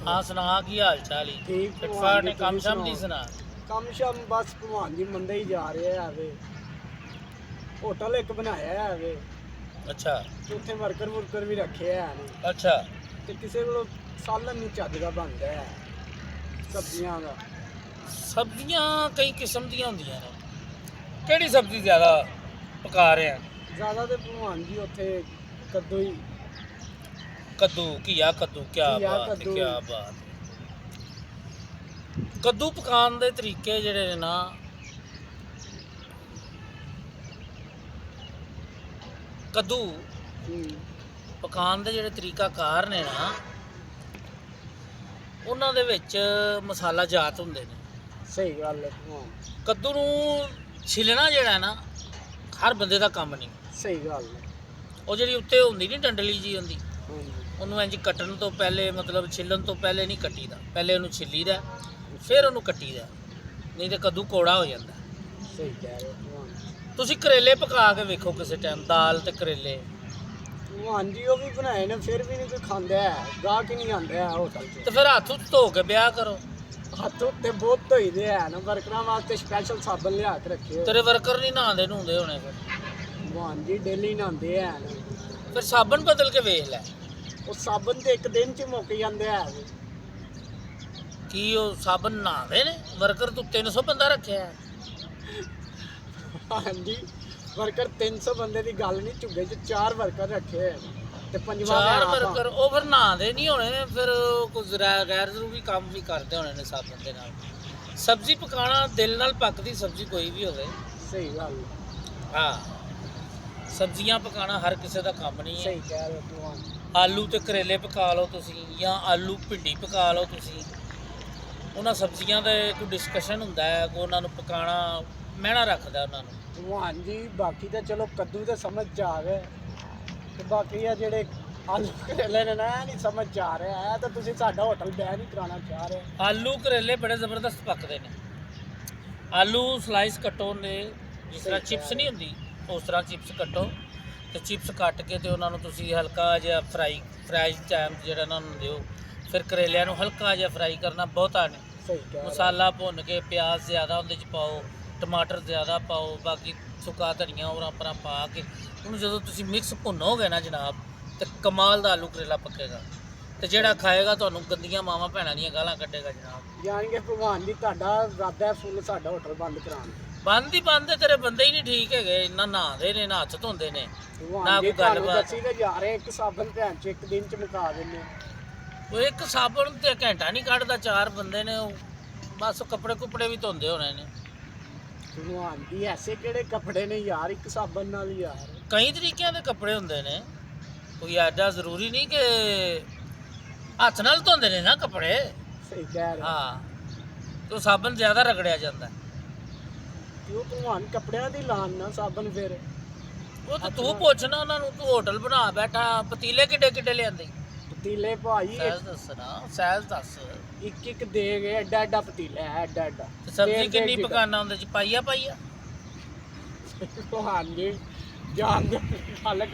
हाँ सुना की हाल चाल ही ठीक फिटफाट ने कम शम नहीं सुना ਕੰਮ ਸ਼ਮ ਬਸ ਭਗਵਾਨ ਜੀ ਮੰਦੇ ਹੀ ਜਾ ਰਹੇ ਆ ਵੇ ਹੋਟਲ ਇੱਕ ਬਣਾਇਆ ਹੈ ਵੇ अच्छा ਤੇ ਉੱਥੇ ਵਰਕਰ ਵੀ ਰੱਖੇ ਆ ਨੇ अच्छा ਤੇ ਕਿਸੇ ਕੋਲ ਸਾਲਨ ਨਹੀਂ ਚੱਜ ਦਾ ਬਣਦਾ ਹੈ ਸਬਜ਼ੀਆਂ ਦਾ सब्जियां कई किस्म ਦੀਆਂ ਹੁੰਦੀਆਂ ਨੇ ਕਿਹੜੀ ਸਬਜ਼ੀ ਜ਼ਿਆਦਾ ਪਕਾ ਰਹੇ ਆ ਜ਼ਿਆਦਾ ਤੇ ਭਗਵਾਨ ਜੀ ਉੱਥੇ ਕੱਦੂ ਹੀ ਕੱਦੂ ਘੀਆ ਕੱਦੂ ਕੀ ਘੀਆ, ਬਾਤ ਹੈ ਕੱਦੂ। ਕੀ ਬਾਤ ਕੱਦੂ ਪਕਾਉਣ ਦੇ ਤਰੀਕੇ ਜਿਹੜੇ ਨੇ ਨਾ ਕੱਦੂ ਪਕਾਉਣ ਦੇ ਜਿਹੜੇ ਤਰੀਕਾਕਾਰ ਨੇ ਨਾ ਉਹਨਾਂ ਦੇ ਵਿੱਚ ਮਸਾਲਾ ਜਾਤ ਹੁੰਦੇ ਨੇ ਸਹੀ ਗੱਲ ਹੈ ਭਗਵਾਨ ਕੱਦੂ ਨੂੰ ਛਿਲਣਾ ਜਿਹੜਾ ਨਾ ਹਰ ਬੰਦੇ ਦਾ ਕੰਮ ਨਹੀਂ ਸਹੀ ਗੱਲ ਹੈ ਉਹ ਜਿਹੜੀ ਉੱਤੇ ਹੁੰਦੀ ਨਹੀਂ ਡੰਡਲੀ ਜੀ ਹੁੰਦੀ ਹਾਂਜੀ ਉਹਨੂੰ ਇੰਜ ਕੱਟਣ ਤੋਂ ਪਹਿਲੇ ਮਤਲਬ ਛਿੱਲਣ ਤੋਂ ਪਹਿਲੇ ਨਹੀਂ ਕੱਟੀਦਾ ਪਹਿਲੇ ਉਹਨੂੰ ਛਿੱਲੀਦਾ ਫਿਰ ਉਹਨੂੰ ਕੱਟੀਦਾ ਨਹੀਂ ਤੇ ਕੱਦੂ ਕੋੜਾ ਹੋ ਜਾਂਦਾ ਸਹੀ ਕਹਿ ਰਹੇ ਹੋ ਭਗਵਾਨ ਤੁਸੀਂ ਕਰੇਲੇ ਪਕਾ ਕੇ ਵੇਖੋ ਕਿਸੇ ਟਾਈਮ ਦਾਲ ਤੇ ਕਰੇਲੇ ਭਗਵਾਨ ਜੀ ਉਹ ਵੀ ਬਣਾਏ ਨੇ ਫਿਰ ਵੀ ਨਹੀਂ ਕੋਈ ਖਾਂਦਾ ਹੈ ਗਾਹਕ ਹੀ ਨਹੀਂ ਆਉਂਦਾ ਹੈ ਹੋਟਲ 'ਚ ਤੇ ਫਿਰ ਹੱਥ ਉੱਤੇ ਧੋ ਕੇ ਵਿਆਹ ਕਰੋ ਹੱਥ ਉੱਤੇ ਬਹੁਤ ਧੋਈਦੇ ਆ ਨਾ ਵਰਕਰਾਂ ਵਾਸਤੇ ਸਪੈਸ਼ਲ ਸਾਬਣ ਲਿਆ ਕੇ ਰੱਖੇ ਹੋਏ। ਤੇਰੇ ਵਰਕਰ ਨਹੀਂ ਨਹਾਉਂਦੇ ਨੂੰਦੇ ਹੋਣੇ ਫਿਰ ਭਗਵਾਨ ਜੀ ਡੇਲੀ ਨਹਾਉਂਦੇ ਆ ਨਾ ਫਿਰ ਸਾਬਣ ਬਦਲ ਕੇ ਵੇਖ ਲੈ ਉਹ ਸਾਬਣ ਤੇ ਇੱਕ ਦਿਨ 'ਚ ਮੁੱਕ ਜਾਂਦੇ ਆ ਕੀ ਉਹ ਸਾਬਣ ਨਹਾਉਂਦੇ ਨੇ ਵਰਕਰ ਤੂੰ 300 ਬੰਦਾ ਰੱਖਿਆ ਹੈ। ਹਾਂਜੀ ਵਰਕਰ 300 ਬੰਦੇ ਦੀ ਗੱਲ ਨਹੀਂ ਝੁੱਗੇ 'ਚ 4 ਵਰਕਰ ਰੱਖੇ ਹੋਏ ਨੇ ਤੇ ਪੰਜਵਾਂ ਚਾਰ ਮੈਂ ਆਪ ਹਾਂ। ਵਰਕਰ ਉਹ ਫਿਰ ਨਹਾਉਂਦੇ ਨਹੀਂ ਹੋਣੇ ਫਿਰ ਉਹ ਕੁਝ ਗੈਰ ਜ਼ਰੂਰੀ ਕੰਮ ਵੀ ਕਰਦੇ ਹੋਣੇ ਨੇ ਸਾਬਣ ਦੇ ਨਾਲ ਸਬਜ਼ੀ ਪਕਾਉਣਾ ਦਿਲ ਨਾਲ ਪੱਕਦੀ ਸਬਜ਼ੀ ਕੋਈ ਵੀ ਹੋਵੇ ਸਹੀ ਗੱਲ ਹੈ। ਹਾਂ ਸਬਜ਼ੀਆਂ ਪਕਾਉਣਾ ਹਰ ਕਿਸੇ ਦਾ ਕੰਮ ਨਹੀਂ ਹੈ ਸਹੀ ਕਹਿ ਰਹੇ ਹੋ ਭਗਵਾਨ ਆਲੂ ਤੇ ਕਰੇਲੇ ਪਕਾ ਲਓ ਤੁਸੀਂ ਜਾਂ ਆਲੂ ਭਿੰਡੀ ਪਕਾ ਲਓ ਤੁਸੀਂ ਉਹਨਾਂ ਸਬਜ਼ੀਆਂ ਦਾ ਕੋਈ ਡਿਸਕਸ਼ਨ ਹੁੰਦਾ ਹੈ ਕਿ ਉਹਨਾਂ ਨੂੰ ਪਕਾਉਣਾ ਮਹਿਣਾ ਰੱਖਦਾ ਉਹਨਾਂ ਨੂੰ ਭਗਵਾਨ ਜੀ ਬਾਕੀ ਤਾਂ ਚਲੋ ਕੱਦੂ ਤੇ ਸਮਝ 'ਚ ਆ ਗਏ ਤੇ ਬਾਕੀ ਆ ਜਿਹੜੇ ਆਲੂ ਕਰੇਲੇ ਨੇ ਨਾ ਇਹ ਨਹੀਂ ਸਮਝ 'ਚ ਆ ਰਿਹਾ ਹੈ ਤਾਂ ਤੁਸੀਂ ਸਾਡਾ ਹੋਟਲ ਬੈਨ ਹੀ ਕਰਾਉਣਾ ਚਾਹ ਰਹੇ ਹੋ। ਆਲੂ ਕਰੇਲੇ ਬੜੇ ਜ਼ਬਰਦਸਤ ਪੱਕਦੇ ਨੇ ਆਲੂ ਸਲਾਈਸ ਕੱਟੋ ਨੇ ਜਿਸ ਤਰ੍ਹਾਂ ਚਿਪਸ ਨਹੀਂ ਹੁੰਦੀ ਉਸ ਤਰ੍ਹਾਂ ਚਿਪਸ ਕੱਟੋ ਤੇ ਚਿਪਸ ਕੱਟ ਕੇ ਤੇ ਉਹਨਾਂ ਨੂੰ ਤੁਸੀਂ ਹਲਕਾ ਜਿਹਾ ਫਰਾਈ ਟਾਈਮ ਜਿਹੜਾ ਉਹਨਾਂ ਨੂੰ ਦਿਓ ਫਿਰ ਕਰੇਲਿਆਂ ਨੂੰ ਹਲਕਾ ਜਿਹਾ ਫਰਾਈ ਕਰਨਾ ਬਹੁਤਾ ਨਹੀਂ ਸਹੀ ਕਹਿ ਰਹੇ ਹੋ। ਮਸਾਲਾ ਭੁੰਨ ਕੇ ਪਿਆਜ਼ ਜ਼ਿਆਦਾ ਉਹਦੇ 'ਚ ਪਾਓ ਟਮਾਟਰ ਜ਼ਿਆਦਾ ਪਾਓ ਬਾਕੀ ਸੁੱਕਾ ਧਨੀਆ ਹੋਰ ਆਪਣਾ ਪਾ ਕੇ ਉਹਨੂੰ ਜਦੋਂ ਤੁਸੀਂ ਮਿਕਸ ਭੁੰਨੋਗੇ ਨਾ ਜਨਾਬ ਤੇ ਕਮਾਲ ਦਾ ਆਲੂ ਕਰੇਲਾ ਪੱਕੇਗਾ ਤੇ ਜਿਹੜਾ ਖਾਏਗਾ ਤੁਹਾਨੂੰ ਗੰਦੀਆਂ ਮਾਵਾਂ ਭੈਣਾਂ ਦੀਆਂ ਗਾਲਾਂ ਕੱਢੇਗਾ ਜਨਾਬ ਯਾਨੀ ਕਿ ਭਗਵਾਨ ਜੀ ਤੁਹਾਡਾ ਇਰਾਦਾ ਹੈ ਫੁੱਲ ਸਾਡਾ ਹੋਟਲ ਬੰਦ ਕਰਾਉਣ ਬੰਦ ਹੀ ਬੰਦ ਹੈ, ਤੇਰੇ ਬੰਦੇ ਹੀ ਨਹੀਂ ਠੀਕ ਹੈਗੇ ਇੰਨਾ ਨਹਾਉਂਦੇ ਨੇ ਨਾ ਹੱਥ ਧੋਂਦੇ ਨੇ ਨਾ ਭਗਵਾਨ ਕੋਈ ਜੀ ਤੁਹਾਨੂੰ ਗੱਲਬਾਤ ਦੱਸੀ ਤੇ ਜਾ ਰਹੇ ਇੱਕ ਸਾਬਣ ਭੈਣ 'ਚ ਇੱਕ ਦਿਨ 'ਚ ਮੁਕਾ ਦਿੰਦੇ ਉਹ ਇੱਕ ਸਾਬਣ ਤੇ ਘੰਟਾ ਨਹੀਂ ਕੱਢਦਾ 4 ਬੰਦੇ ਨੇ ਉਹ ਬਸ ਕੱਪੜੇ ਕੁਪੜੇ ਵੀ ਧੋਂਦੇ ਹੋਣੇ ਨੇ ਭਗਵਾਨ ਜੀ ਐਸੇ ਕਿਹੜੇ ਕੱਪੜੇ ਨੇ ਯਾਰ ਇੱਕ ਸਾਬਣ ਨਾਲ ਹੀ ਯਾਰ ਕਈ ਤਰੀਕਿਆਂ ਦੇ ਕੱਪੜੇ ਹੁੰਦੇ ਨੇ ਕੋਈ ਐਡਾ ਜ਼ਰੂਰੀ ਨਹੀਂ ਕਿ ਹੱਥ ਨਾਲ ਧੋਂਦੇ ਨੇ ਨਾ ਕੱਪੜੇ ਸਹੀ ਕਹਿ ਰਹੇ ਹੋ। ਹਾਂ ਤੋ ਸਾਬਣ ਜ਼ਿਆਦਾ ਰਗੜਿਆ ਜਾਂਦਾ ਕਿਉਂ ਭਗਵਾਨ ਕੱਪੜਿਆਂ ਦੀ ਲਾਨ ਨਾ ਸਾਬਣ ਫਿਰ ਉਹ ਤਾਂ ਤੂੰ ਪੁੱਛ ਨਾ ਉਹਨਾਂ ਨੂੰ ਤੂੰ ਹੋਟਲ ਬਣਾ ਬੈਠਾ ਪਤੀਲੇ ਕਿੱਡੇ ਕਿੱਡੇ ਲਿਆਂਦੇ ਪਤੀਲੇ ਭਾਈ ਸਹਿਜ ਦੱਸਣਾ ਸਹਿਜ ਦੱਸ ਇੱਕ ਇੱਕ ਦੇ ਗਏ ਐਡਾ ਐਡਾ ਪਤੀਲਾ ਹੈ ਐਡਾ ਐਡਾ ਤੇ ਸਬਜ਼ੀ ਤੇਲ ਦੇ ਕਿੰਨੀ ਕਿੱਡਾ। ਪਕਾਨਾ ਉਹਦੇ ਚ ਪਾਈਆ ਭਗਵਾਨ ਜੀ ਜਾਨ ਦੇ ਗੱਲ ਕਰ